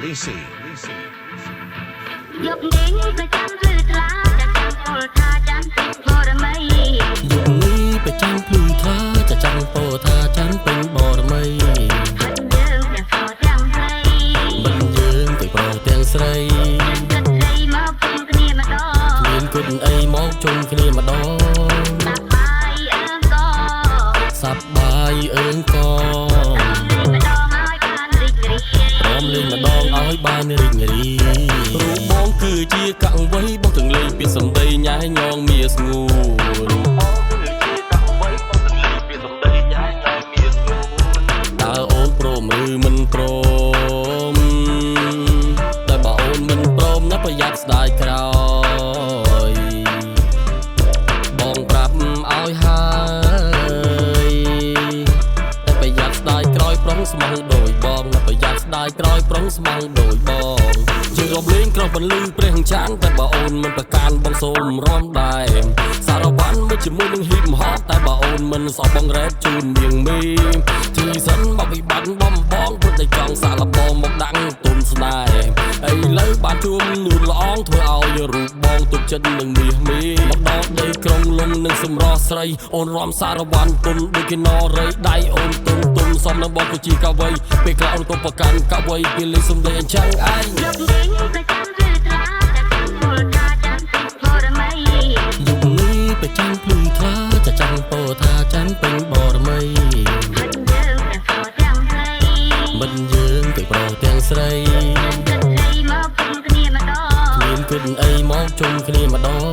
Lisi យកនេះប្រចាំភ្លឺថ្លាចាចាំពលថាចាំពេញបរមីយកនេះប្រចាំភ្លឺថ្លាចាចាំពោថាចាំពេញបរមីមិនយើងទាំងប្រុសទាំងស្រីមិនយើងទាំងប្រុសទាំងស្រីមានគិតអីមកជុំគ្នាម្ដង មានគុណអីមកជុំគ្នាម្ដងសប្បាយអើងកព្រមលេងម្ដងឲ្យបានរីករាយរូបបងគឺជាកង្វៃបងទាំងលេងពីសំដីញ៉ៃញងមាស្ងួនតើអូនព្រមឬមិនព្រមតែបើអូនមិនព្រមណាប្រយ័ត្នស្ដាយក្រោយបងប្រាប់ឲ្យហើយតែប្រយ័ត្នស្ដាយក្រោយប្រុងស្មោះដូចបងណាប្រយ័ត្នស្ដាយក្រោយប្រុងស្មោះដូចបងយើងរំលេងក្រោះបន្លឺព្រះចានតែបើអូនមិនប្រកាន់បងសូមរំដែរសារវ៉ាន់មួយជាមួយនឹងហ៊ីបហបតែបើអូនមិនសោះបងរ៉េបជូនមៀងមីទីសិនមកវិបត្តិបំបងព្រោះតែចង់សាកល្បងមកដាក់ទុនស្នេហ៍ឥឡូវបានជួមនឿនល្អងធ្វើឲ្យរូបបងទុកចិត្តនឹងមាសមីមកដល់ដីក្រុងលំនឹងសម្រស់ស្រីអូនរំសារវ៉ាន់ទុនដូចគេណរៃដៃអូនទុនសំនឹងបងគឺជាកាវៃពេលខ្លះអូនក៏ប្រកាន់កាវៃពេលលេងសំដីអញ្ចឹងឯងយកនេះប្រចាំភ្លឺថ្លាចាចាំពលថាចាំពេញបរមីយកនេះប្រចាំភ្លឺថ្លាចាចាំពោថាចាំពេញបរមីមិនយើងទាំងប្រុសទាំងស្រីមិនយើងទាំងប្រុសទាំងស្រីមានគិតអីមកជុំគ្នាម្ដង មានគុណអីមកជុំគ្នាម្ដង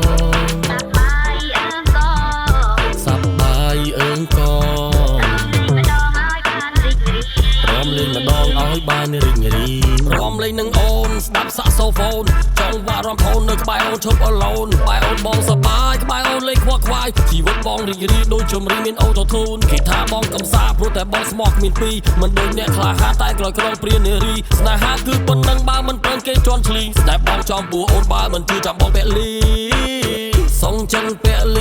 សប្បាយអើងកព្រមលេងម្ដងឲ្យបានរីករាយព្រមលេងនឹងអូនស្ដាប់សាក់សូហ្វូនចង់វារំភូននៅក្បែរអូនឈប់អឡូនក្បែរអូនបងសប្បាយក្បែរអូនលេងខ្វល់ខ្វាយជីវិតបងរីករាយដូចជំរីមានអូតូធូនគេថាបងកំសាព្រោះតែបងស្មោះគ្មានពីរមិនដូចអ្នកក្លាហានតែក្រោយក្រងព្រានារីស្នេហាគឺប៉ុណ្ណឹងបើមិនប្រឹងគេជន់ឈ្លីស្នេហ៍បងចំពោះអូនបើមិនជឿចាំបងពលីសងចិនពលី